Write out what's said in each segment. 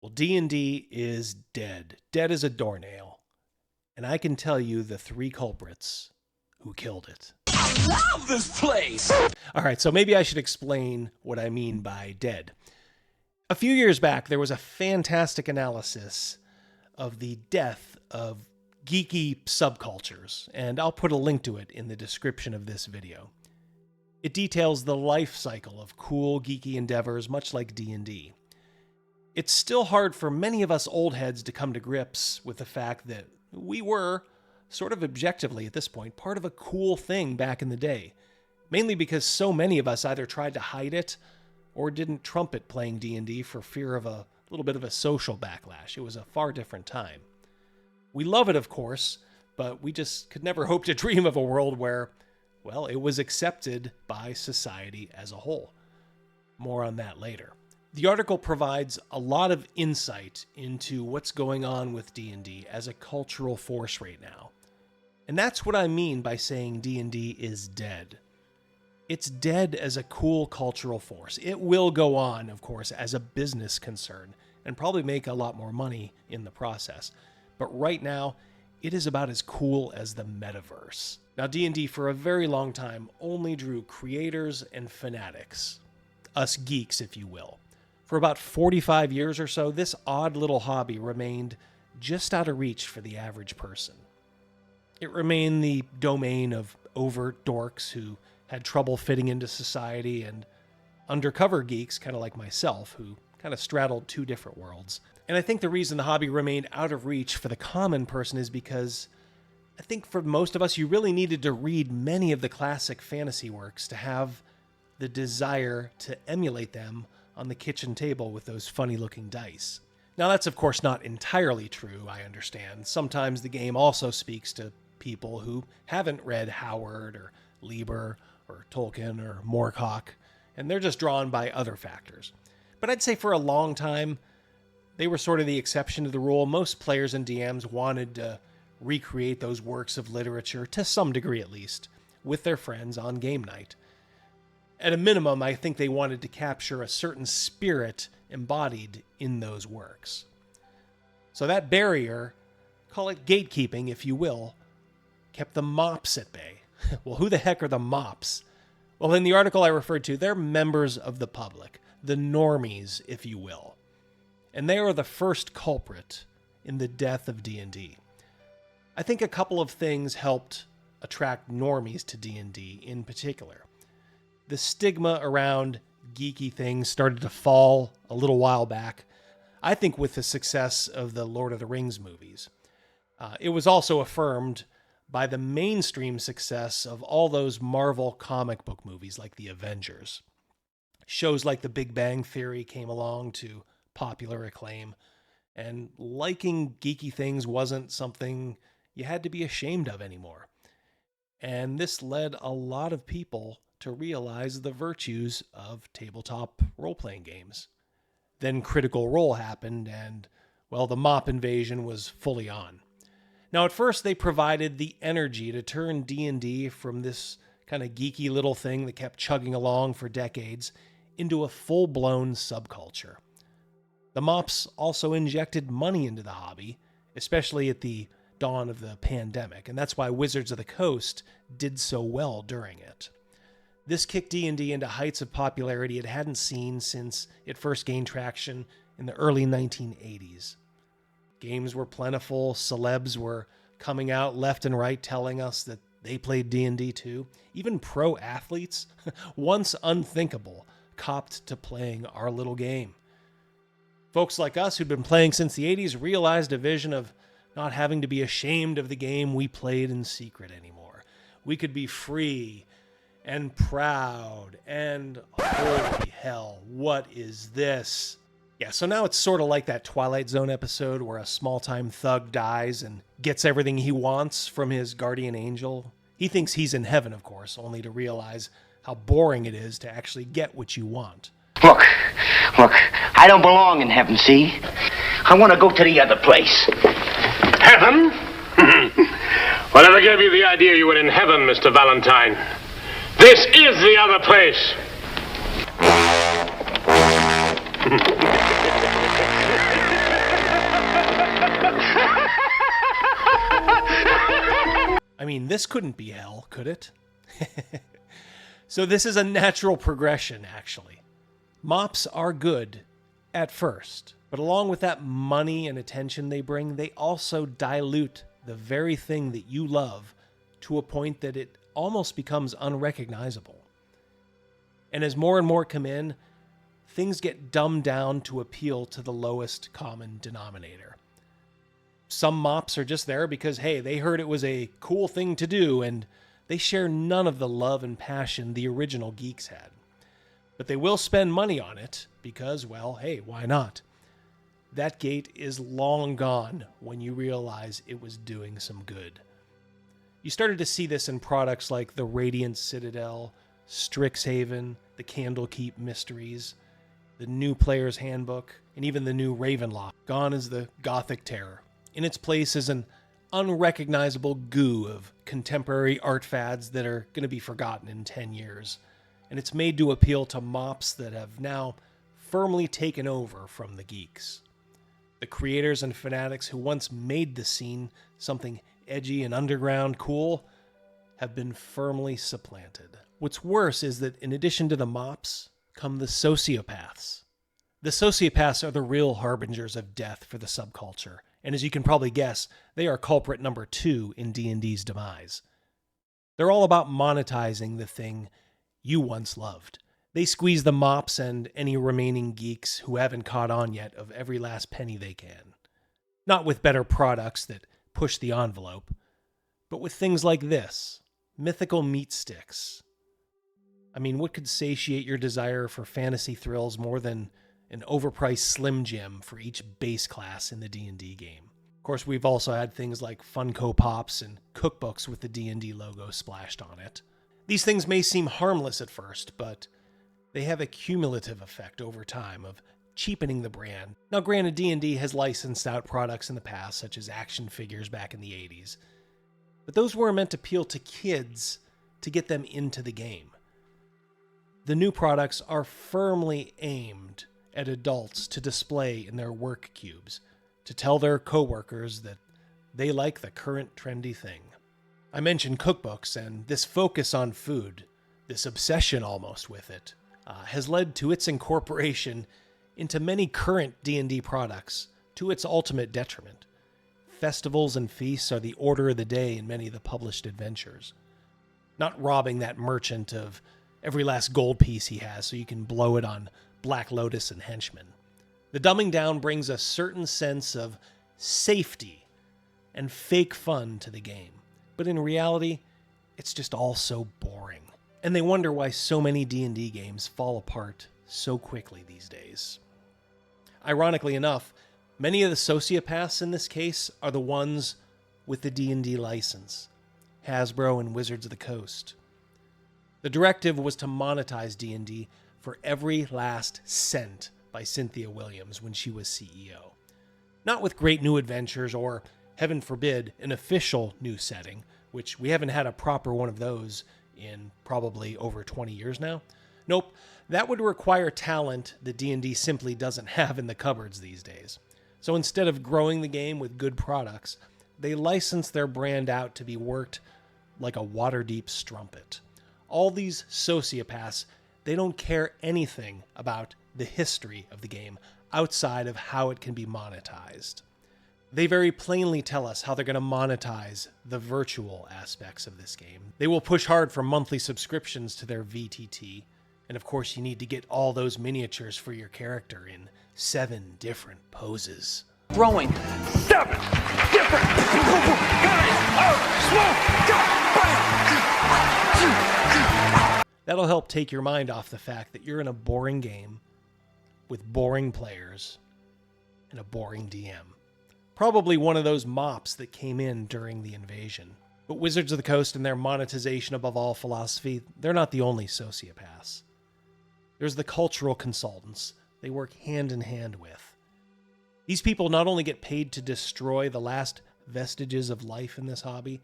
Well, D&D is dead. Dead as a doornail. And I can tell you the 3 culprits who killed it. I love this place! All right, so maybe I should explain what I mean by dead. A few years back, there was a fantastic analysis of the death of geeky subcultures, and I'll put a link to it in the description of this video. It details the life cycle of cool, geeky endeavors, much like D&D. It's still hard for many of us old heads to come to grips with the fact that we were, sort of objectively at this point, part of a cool thing back in the day, mainly because so many of us either tried to hide it or didn't trumpet playing D&D for fear of a little bit of a social backlash. It was a far different time. We love it, of course, but we just could never hope to dream of a world where, well, it was accepted by society as a whole. More on that later. The article provides a lot of insight into what's going on with D&D as a cultural force right now. And that's what I mean by saying D&D is dead. It's dead as a cool cultural force. It will go on, of course, as a business concern and probably make a lot more money in the process. But right now, it is about as cool as the metaverse. Now, D&D for a very long time only drew creators and fanatics, us geeks, if you will. For about 45 years or so, this odd little hobby remained just out of reach for the average person. It remained the domain of overt dorks who had trouble fitting into society and undercover geeks, kind of like myself, who kind of straddled 2 different worlds. And I think the reason the hobby remained out of reach for the common person is because I think for most of us, you really needed to read many of the classic fantasy works to have the desire to emulate them on the kitchen table with those funny-looking dice. Now, that's of course not entirely true, I understand. Sometimes the game also speaks to people who haven't read Howard or Lieber or Tolkien or Moorcock, and they're just drawn by other factors. But I'd say for a long time, they were sort of the exception to the rule. Most players and DMs wanted to recreate those works of literature, to some degree at least, with their friends on game night. At a minimum, I think they wanted to capture a certain spirit embodied in those works. So that barrier, call it gatekeeping if you will, kept the mops at bay. Well, who the heck are the mops? Well, in the article I referred to, they're members of the public, the normies, if you will. And they are the first culprit in the death of D&D. I think a couple of things helped attract normies to D&D in particular. The stigma around geeky things started to fall a little while back, I think with the success of the Lord of the Rings movies. It was also affirmed by the mainstream success of all those Marvel comic book movies like The Avengers. Shows like The Big Bang Theory came along to popular acclaim, and liking geeky things wasn't something you had to be ashamed of anymore. And this led a lot of people to realize the virtues of tabletop role-playing games. Then Critical Role happened, and, well, the mop invasion was fully on. Now, at first, they provided the energy to turn D&D from this kind of geeky little thing that kept chugging along for decades into a full-blown subculture. The mops also injected money into the hobby, especially at the dawn of the pandemic, and that's why Wizards of the Coast did so well during it. This kicked D&D into heights of popularity it hadn't seen since it first gained traction in the early 1980s. Games were plentiful, celebs were coming out left and right telling us that they played D&D too. Even pro athletes, once unthinkable, copped to playing our little game. Folks like us who'd been playing since the 80s realized a vision of not having to be ashamed of the game we played in secret anymore. We could be free and proud and holy hell, what is this? Yeah, so now it's sort of like that Twilight Zone episode where a small-time thug dies and gets everything he wants from his guardian angel. He thinks he's in heaven, of course, only to realize how boring it is to actually get what you want. Look, I don't belong in heaven, see? I want to go to the other place. Heaven? Whatever gave you the idea you were in heaven, Mr. Valentine? This is the other place. mean, this couldn't be hell, could it? So this is a natural progression, actually. Mops are good at first, but along with that money and attention they bring, they also dilute the very thing that you love to a point that it almost becomes unrecognizable. And as more and more come in, things get dumbed down to appeal to the lowest common denominator. Some mops are just there because, hey, they heard it was a cool thing to do, and they share none of the love and passion the original geeks had. But they will spend money on it because, well, hey, why not? That gate is long gone when you realize it was doing some good. You started to see this in products like the Radiant Citadel, Strixhaven, the Candlekeep Mysteries, the New Player's Handbook, and even the new Ravenloft. Gone is the Gothic Terror. In its place is an unrecognizable goo of contemporary art fads that are going to be forgotten in 10 years. And it's made to appeal to mops that have now firmly taken over from the geeks. The creators and fanatics who once made the scene something edgy and underground cool have been firmly supplanted. What's worse is that in addition to the mops come the sociopaths. The sociopaths are the real harbingers of death for the subculture, and as you can probably guess, they are culprit number 2 in D&D's demise. They're all about monetizing the thing you once loved. They squeeze the mops and any remaining geeks who haven't caught on yet of every last penny they can. Not with better products that push the envelope, but with things like this, mythical meat sticks. I mean, what could satiate your desire for fantasy thrills more than an overpriced Slim Jim for each base class in the D&D game? Of course, we've also had things like Funko Pops and cookbooks with the D&D logo splashed on it. These things may seem harmless at first, but they have a cumulative effect over time of cheapening the brand. Now, granted, D&D has licensed out products in the past, such as action figures back in the 80s, but those were meant to appeal to kids to get them into the game. The new products are firmly aimed at adults to display in their work cubes, to tell their coworkers that they like the current trendy thing. I mentioned cookbooks, and this focus on food, this obsession almost with it, has led to its incorporation into many current D&D products, to its ultimate detriment. Festivals and feasts are the order of the day in many of the published adventures. Not robbing that merchant of every last gold piece he has so you can blow it on Black Lotus and henchmen. The dumbing down brings a certain sense of safety and fake fun to the game. But in reality, it's just all so boring. And they wonder why so many D&D games fall apart so quickly these days. Ironically enough, many of the sociopaths in this case are the ones with the D&D license, Hasbro and Wizards of the Coast. The directive was to monetize D&D for every last cent by Cynthia Williams when she was CEO. Not with great new adventures or, heaven forbid, an official new setting, which we haven't had a proper one of those in probably over 20 years now. Nope, that would require talent that D&D simply doesn't have in the cupboards these days. So instead of growing the game with good products, they license their brand out to be worked like a water-deep strumpet. All these sociopaths, they don't care anything about the history of the game outside of how it can be monetized. They very plainly tell us how they're going to monetize the virtual aspects of this game. They will push hard for monthly subscriptions to their VTT, and of course you need to get all those miniatures for your character in 7 different poses. Throwing 7 different guys of smoke. That'll help take your mind off the fact that you're in a boring game with boring players and a boring DM. Probably one of those mops that came in during the invasion. But Wizards of the Coast and their monetization above all philosophy, they're not the only sociopaths. There's the cultural consultants they work hand in hand with. These people not only get paid to destroy the last vestiges of life in this hobby,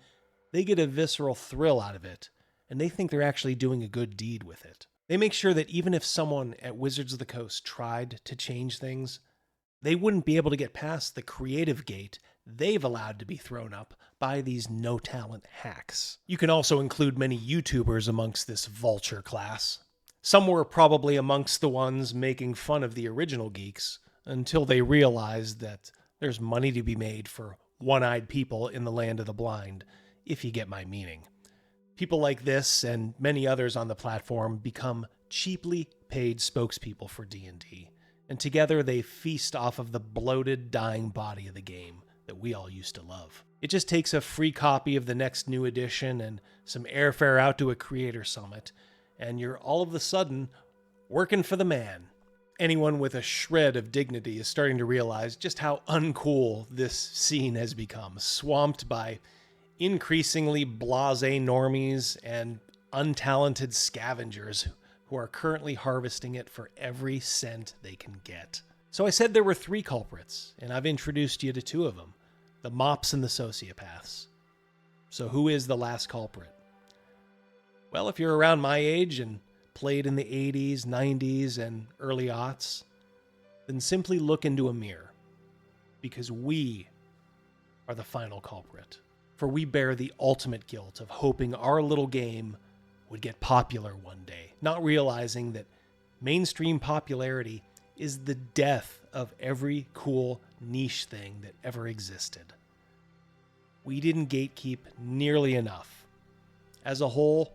they get a visceral thrill out of it, and they think they're actually doing a good deed with it. They make sure that even if someone at Wizards of the Coast tried to change things, they wouldn't be able to get past the creative gate they've allowed to be thrown up by these no-talent hacks. You can also include many YouTubers amongst this vulture class. Some were probably amongst the ones making fun of the original geeks until they realized that there's money to be made for one-eyed people in the land of the blind, if you get my meaning. People like this and many others on the platform become cheaply paid spokespeople for D&D, and together they feast off of the bloated, dying body of the game that we all used to love. It just takes a free copy of the next new edition and some airfare out to a creator summit, and you're all of a sudden working for the man. Anyone with a shred of dignity is starting to realize just how uncool this scene has become, swamped by increasingly blasé normies and untalented scavengers who are currently harvesting it for every cent they can get. So I said there were 3 culprits, and I've introduced you to 2 of them, the mops and the sociopaths. So who is the last culprit? Well, if you're around my age and played in the 80s, 90s, and early aughts, then simply look into a mirror, because we are the final culprit. For we bear the ultimate guilt of hoping our little game would get popular one day, not realizing that mainstream popularity is the death of every cool niche thing that ever existed. We didn't gatekeep nearly enough. As a whole,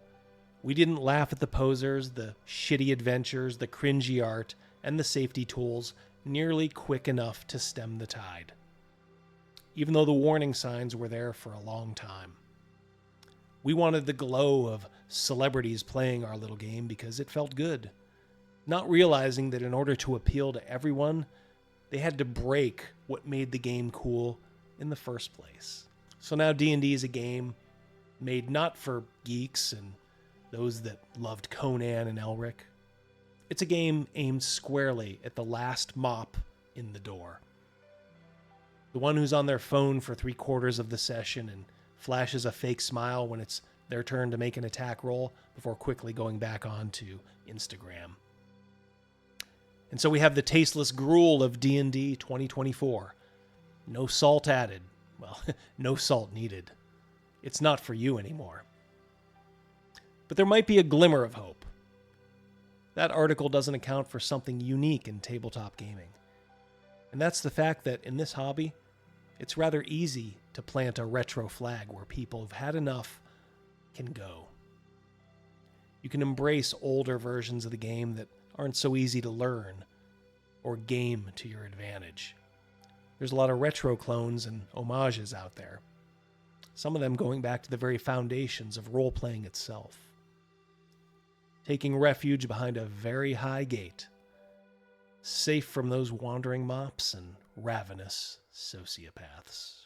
we didn't laugh at the posers, the shitty adventures, the cringy art, and the safety tools nearly quick enough to stem the tide, even though the warning signs were there for a long time. We wanted the glow of celebrities playing our little game because it felt good, not realizing that in order to appeal to everyone, they had to break what made the game cool in the first place. So now D&D is a game made not for geeks and those that loved Conan and Elric. It's a game aimed squarely at the last mop in the door. The one who's on their phone for 3/4 of the session and flashes a fake smile when it's their turn to make an attack roll before quickly going back on to Instagram. And so we have the tasteless gruel of D&D 2024. No salt added. Well, no salt needed. It's not for you anymore. But there might be a glimmer of hope. That article doesn't account for something unique in tabletop gaming. And that's the fact that in this hobby, it's rather easy to plant a retro flag where people who've had enough can go. You can embrace older versions of the game that aren't so easy to learn or game to your advantage. There's a lot of retro clones and homages out there, some of them going back to the very foundations of role-playing itself, taking refuge behind a very high gate, safe from those wandering mops and ravenous sociopaths.